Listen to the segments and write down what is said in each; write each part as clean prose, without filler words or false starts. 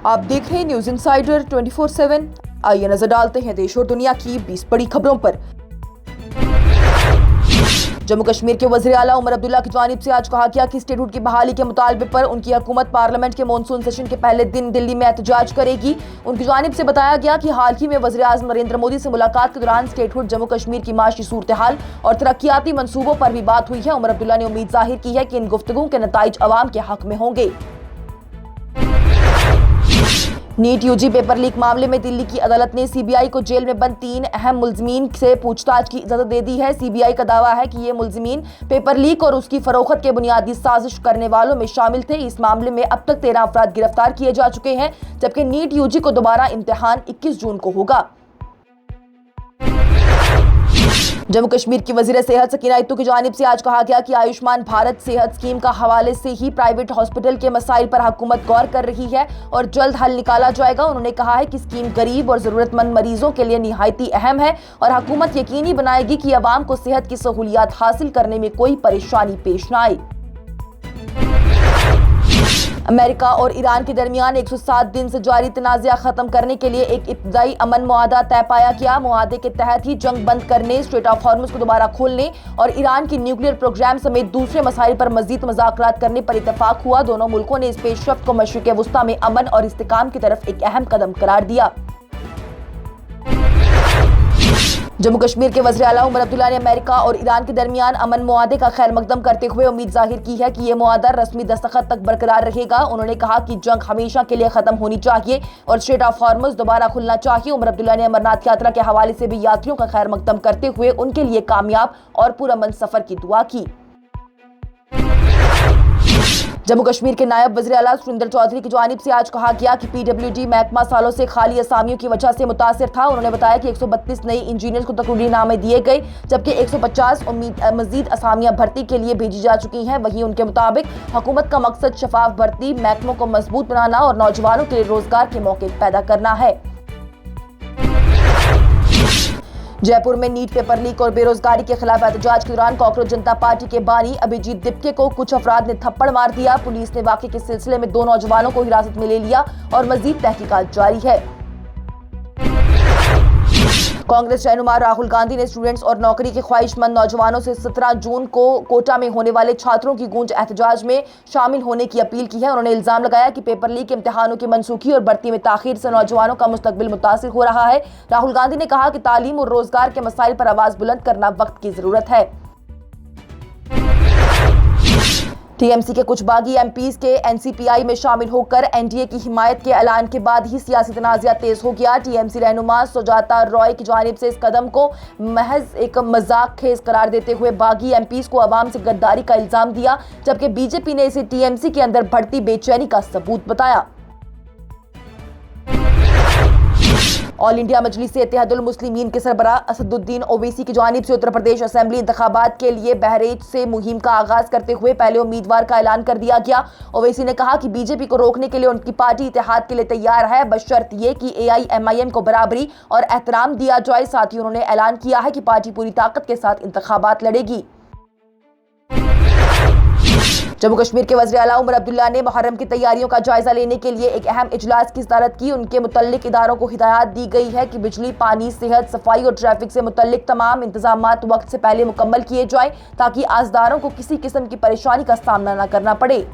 आप देख रहे हैं न्यूज इंसाइडर 24/7। आइए नजर डालते हैं देश और दुनिया की 20 बड़ी खबरों पर। जम्मू कश्मीर के वज़ीर आला उमर अब्दुल्ला की जानिब से आज कहा गया कि स्टेटहुड की बहाली के मुतालबे पर उनकी हुकूमत पार्लियामेंट के मॉनसून सेशन के पहले दिन दिल्ली में एहतजाज करेगी। उनकी जानिब से बताया गया कि हाल ही में वज़ीर आज़म नरेंद्र मोदी से मुलाकात के दौरान स्टेटहुड जम्मू कश्मीर की माशी सूरत हाल और तरक्याती मंसूबों पर भी बात हुई है। उमर अब्दुल्ला ने उम्मीद जाहिर की है कि इन गुफ्तगू के नताइज अवाम के हक में होंगे। नीट यूजी पेपर लीक मामले में दिल्ली की अदालत ने सीबीआई को जेल में बंद 3 अहम मुलजमीन से पूछताछ की इजाजत दे दी है। सीबीआई का दावा है कि ये मुलजमीन पेपर लीक और उसकी फरोख्त के बुनियादी साजिश करने वालों में शामिल थे। इस मामले में अब तक 13 अफराद गिरफ्तार किए जा चुके हैं, जबकि नीट यूजी को दोबारा इम्तिहान 21 जून को होगा। जम्मू कश्मीर की वज़ीर सेहत सकीना इत्तू की जानिब से आज कहा गया कि आयुष्मान भारत सेहत स्कीम का हवाले से ही प्राइवेट हॉस्पिटल के मसाइल पर हुकूमत गौर कर रही है और जल्द हल निकाला जाएगा। उन्होंने कहा है कि स्कीम गरीब और ज़रूरतमंद मरीजों के लिए निहायती अहम है और हुकूमत यकीनी बनाएगी कि अवाम को सेहत की सहूलियात हासिल करने में कोई परेशानी पेश न आए। अमेरिका और ईरान के दरमियान 107 दिन से जारी तनाज़ा खत्म करने के लिए एक इब्तदाई अमन मुआहदा तय पाया गया। मुआहदे के तहत ही जंग बंद करने, स्ट्रेट ऑफ हॉर्मुज़ को दोबारा खोलने और ईरान की न्यूक्लियर प्रोग्राम समेत दूसरे मसाइल पर मजीद मुज़ाकरात करने पर इत्तफाक हुआ। दोनों मुल्कों ने इस पेशरफ्त को मशरिक़ वुस्ता में अमन और इस्तेकाम की तरफ एक अहम कदम करार दिया। जम्मू कश्मीर के वज़ीर आला उमर अब्दुल्ला ने अमेरिका और ईरान के दरमियान अमन मुआहदे का खैर मकदम करते हुए उम्मीद जाहिर की है कि ये मुआहदा रस्मी दस्तखत तक बरकरार रहेगा। उन्होंने कहा कि जंग हमेशा के लिए खत्म होनी चाहिए और स्ट्रेट ऑफ हॉर्मुज़ दोबारा खुलना चाहिए। उमर अब्दुल्ला ने अमरनाथ यात्रा के हवाले से भी यात्रियों का खैर मकदम करते हुए उनके लिए कामयाब और पुरअमन सफर की दुआ की। जम्मू कश्मीर के नायब वज़ीर आला सुरेंद्र चौधरी की जानिब से आज कहा गया कि PWD महकमा सालों से खाली असामियों की वजह से मुतासिर था। उन्होंने बताया कि 132 नई इंजीनियर्स को तकरीनामे दिए गए, जबकि 150 मजीद असामियां भर्ती के लिए भेजी जा चुकी हैं। वहीं उनके मुताबिक हुकूमत का मकसद शफाफ भर्ती, महकमों को मजबूत बनाना और नौजवानों के लिए रोजगार के मौके पैदा करना है। जयपुर में नीट पेपर लीक और बेरोजगारी के खिलाफ एहतजाज के दौरान कॉकरोच जनता पार्टी के बानी अभिजीत दिप्के को कुछ अफराद ने थप्पड़ मार दिया। पुलिस ने वाक़े के सिलसिले में 2 नौजवानों को हिरासत में ले लिया और मजीद तहकीकात जारी है। कांग्रेस रहनुमा राहुल गांधी ने स्टूडेंट्स और नौकरी के ख्वाहिशमंद नौजवानों से 17 जून को कोटा में होने वाले छात्रों की गूंज एहतजाज में शामिल होने की अपील की है। उन्होंने इल्जाम लगाया कि पेपर लीक, इम्तिहानों की मनसूखी और भर्ती में ताखीर से नौजवानों का मुस्तकबिल मुतासिर हो रहा है। राहुल गांधी ने कहा कि तालीम और रोजगार के मसाइल पर आवाज बुलंद करना वक्त की जरूरत है। टीएमसी के कुछ बागी एमपीज के एनसीपीआई में शामिल होकर एनडीए की हिमायत के ऐलान के बाद ही सियासी तनाज़ा तेज हो गया। टीएमसी रहनुमा सुजाता रॉय की जानिब से इस कदम को महज एक मजाक खेज करार देते हुए बागी एमपीज को अवाम से गद्दारी का इल्जाम दिया, जबकि बीजेपी ने इसे टीएमसी के अंदर बढ़ती बेचैनी का सबूत बताया। ऑल इंडिया मजलिस इत्तेहादुल मुस्लिमीन के सरबराह असदुद्दीन ओवैसी की जानिब से उत्तर प्रदेश असेंबली इंतखाबात के लिए बहरेच से मुहिम का आगाज करते हुए पहले उम्मीदवार का ऐलान कर दिया गया। ओवैसी ने कहा कि बीजेपी को रोकने के लिए उनकी पार्टी इत्तेहाद के लिए तैयार है, बशर्त ये कि AIMIM को बराबरी और एहतराम दिया जाए। साथ ही उन्होंने ऐलान किया है कि पार्टी पूरी ताकत के साथ इंतखाबात लड़ेगी। जम्मू कश्मीर के वज़ीर आला उमर अब्दुल्ला ने मुहर्रम की तैयारियों का जायजा लेने के लिए एक अहम इजलास की सदारत की। उनके मुतल्लिक इदारों को हिदायत दी गई है कि बिजली, पानी, सेहत, सफाई और ट्रैफिक से मुतल्लिक तमाम इंतजामात वक्त से पहले मुकम्मल किए जाएं ताकि आज़दारों को किसी किस्म की परेशानी का सामना न करना पड़े।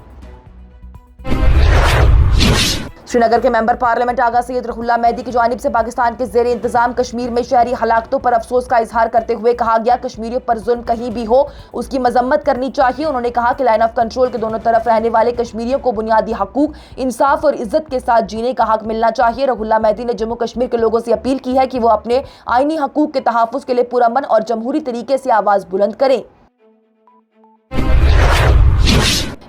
श्रीनगर के मेंबर पार्लियामेंट आगा सैयद रहुल्ला मेहदी की जानिब से पाकिस्तान के ज़ेरे इंतजाम कश्मीर में शहरी हलाकतों पर अफसोस का इजहार करते हुए कहा गया, कश्मीरियों पर जुल्म कहीं भी हो उसकी मजम्मत करनी चाहिए। उन्होंने कहा कि लाइन ऑफ कंट्रोल के दोनों तरफ रहने वाले कश्मीरियों को बुनियादी हकूक, इंसाफ और इज्जत के साथ जीने का हक मिलना चाहिए। रहुल्ला मेहदी ने जम्मू कश्मीर के लोगों से अपील की है कि वो अपने आईनी हकूक के तहफ़्फ़ुज़ के लिए पुरअमन और जमहूरी तरीके से आवाज़ बुलंद करें।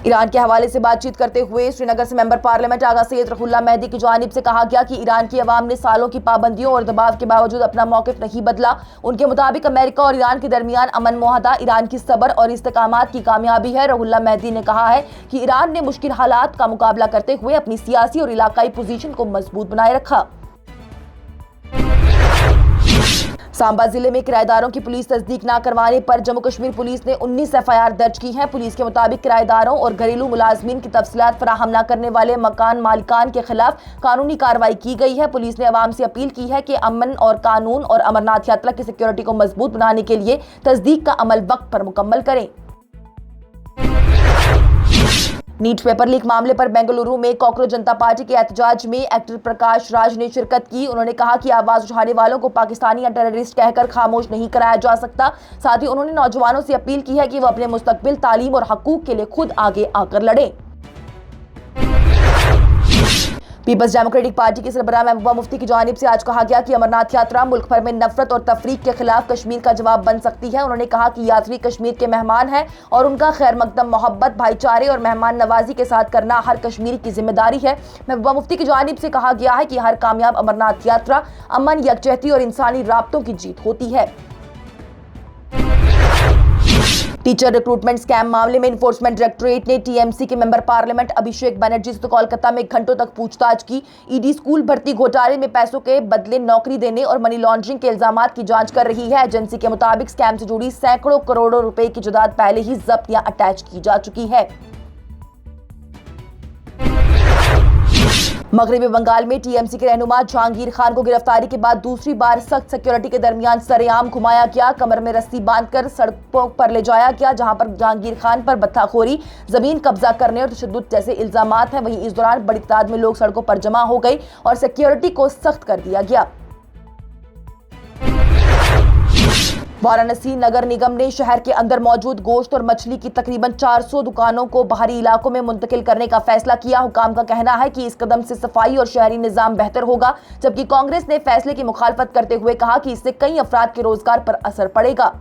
ईरान के हवाले से बातचीत करते हुए श्रीनगर से मेंबर पार्लियामेंट आगा सैयद रहुल्ला मेहदी की जानिब से कहा गया कि ईरान की अवाम ने सालों की पाबंदियों और दबाव के बावजूद अपना मौक़िफ़ नहीं बदला। उनके मुताबिक अमेरिका और ईरान के दरमियान अमन मुआहदा ईरान की सब्र और इस्तेकामात की कामयाबी है। रहुल्ला मेहदी ने कहा है कि ईरान ने मुश्किल हालात का मुकाबला करते हुए अपनी सियासी और इलाकाई पोजीशन को मजबूत बनाए रखा। सांबा जिले में किराएदारों की पुलिस तस्दीक न करवाने पर जम्मू कश्मीर पुलिस ने 19 एफआईआर दर्ज की है। पुलिस के मुताबिक किराएदारों और घरेलू मुलाजमीन की तफसीलात फराहम न करने वाले मकान मालिकान के खिलाफ कानूनी कार्रवाई की गई है। पुलिस ने अवाम से अपील की है कि अमन और कानून और अमरनाथ यात्रा की सिक्योरिटी को मजबूत बनाने के लिए तस्दीक का अमल वक्त पर मुकम्मल करें। नीट पेपर लीक मामले पर बेंगलुरु में कॉकरोच जनता पार्टी के एहतजाज में एक्टर प्रकाश राज ने शिरकत की। उन्होंने कहा कि आवाज उठाने वालों को पाकिस्तानी या टेररिस्ट कहकर खामोश नहीं कराया जा सकता। साथ ही उन्होंने नौजवानों से अपील की है कि वो अपने मुस्तकबिल, तालीम और हकूक के लिए खुद आगे आकर लड़ें। पीपल्स डेमोक्रेटिक पार्टी के सरबराह महबूबा मुफ्ती की जानिब से आज कहा गया कि अमरनाथ यात्रा मुल्क भर में नफरत और तफरीक के खिलाफ कश्मीर का जवाब बन सकती है। उन्होंने कहा कि यात्री कश्मीर के मेहमान हैं और उनका खैर मकदम, मोहब्बत, भाईचारे और मेहमान नवाजी के साथ करना हर कश्मीरी की जिम्मेदारी है। महबूबा मुफ्ती की जानिब से कहा गया है कि हर कामयाब अमरनाथ यात्रा अमन, यकजहती और इंसानी राब्तों की जीत होती है। टीचर रिक्रूटमेंट स्कैम मामले में इन्फोर्समेंट डायरेक्टोरेट ने टीएमसी के मेंबर पार्लियामेंट अभिषेक बनर्जी से कोलकाता में घंटों तक पूछताछ की। ईडी स्कूल भर्ती घोटाले में पैसों के बदले नौकरी देने और मनी लॉन्ड्रिंग के इल्जामात की जांच कर रही है। एजेंसी के मुताबिक स्कैम से जुड़ी सैकड़ों करोड़ों रुपए की जायदाद पहले ही जब्त या अटैच की जा चुकी है। मगरबी बंगाल में टीएमसी के रहनुमा जहांगीर खान को गिरफ्तारी के बाद दूसरी बार सख्त सिक्योरिटी के दरमियान सरेआम घुमाया गया। कमर में रस्सी बांधकर सड़कों पर ले जाया गया, जहां पर जहांगीर खान पर बत्ताखोरी, जमीन कब्जा करने और तशद्दुद जैसे इल्जामात हैं। वहीं इस दौरान बड़ी तादाद में लोग सड़कों पर जमा हो गए और सिक्योरिटी को सख्त कर दिया गया। वाराणसी नगर निगम ने शहर के अंदर मौजूद गोश्त और मछली की तकरीबन 400 दुकानों को बाहरी इलाकों में मुंतकिल करने का फैसला किया। हुकाम का कहना है कि इस कदम से सफाई और शहरी निजाम बेहतर होगा, जबकि कांग्रेस ने फैसले की मुखालफत करते हुए कहा कि इससे कई अफराद के रोजगार पर असर पड़ेगा।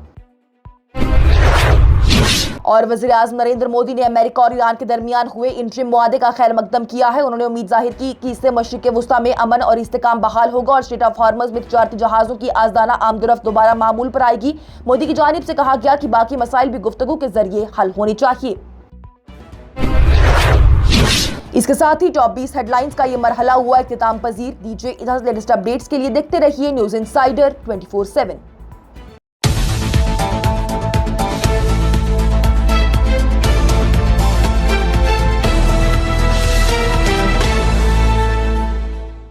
और वज़ीर-ए-आज़म नरेंद्र मोदी ने अमेरिका और ईरान के दरमियान हुए इंटरिम मुआहदे का खैर मकदम किया है। उन्होंने उम्मीद जाहिर की कि इससे मशरिक़ वुस्ता में अमन और इस्तेकाम बहाल होगा और स्ट्रेट ऑफ हॉर्मज़ में तिजारती जहाज़ों की आज़दाना आमदोरफ्त दोबारा मामूल पर आएगी। मोदी की जानिब से कहा गया कि बाकी मसाइल भी गुफ्तगू के जरिए हल होनी चाहिए। इसके साथ ही टॉप 20 हेडलाइंस का ये मरहला हुआ इख्तिताम पजीर। दीजिए इजाज़त। लेटेस्ट अपडेट्स के लिए देखते रहिए न्यूज़ इनसाइडर 24/7।